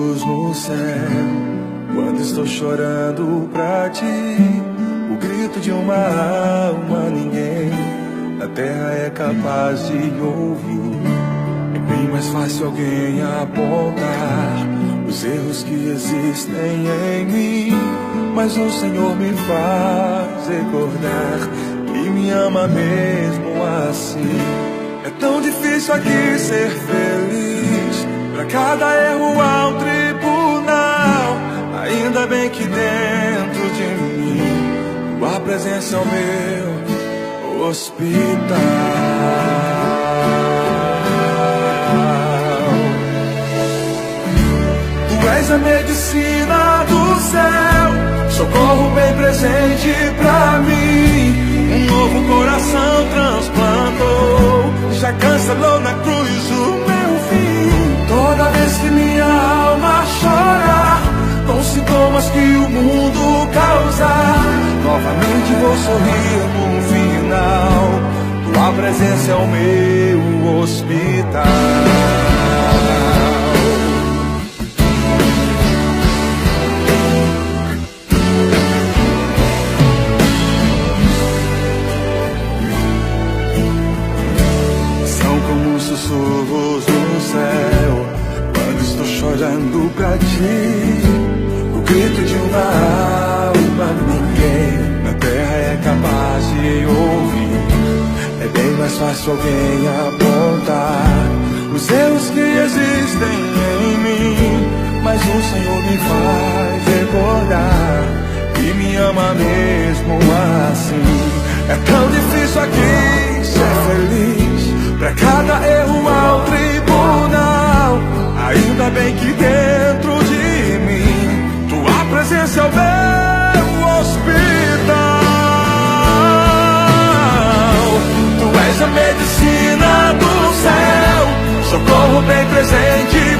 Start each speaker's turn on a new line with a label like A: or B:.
A: sussurros no céu. Quando estou chorando pra ti, o grito de uma alma ninguém na terra é capaz de ouvir. É bem mais fácil alguém apontar os erros que existem em mim, mas o Senhor me faz recordar que me ama mesmo assim. É tão difícil aqui ser feliz, pra cada erro há um tribunal. Ainda bem que dentro de mim tua presença é o meu hospital. Tu és a medicina do céu, socorro bem presente pra mim. Um novo coração transplantou, já cancelou na cruz o meu fim. Toda vez que minha alma chora, com sintomas que o mundo causa, novamente vou sorrir no final. Tua presença é o meu hospital. Sussurros no céu, quando estou chorando pra ti, o grito de uma alma ninguém na terra é capaz de ouvir. É bem mais fácil alguém apontar os erros que existem em mim, mas o Senhor me faz recordar que me ama mesmo assim. É tão difícil aqui ser feliz, pra cada erro há um tribunal. Ainda bem que dentro de mim tua presença é o meu hospital. Tu és a medicina do céu, socorro bem presente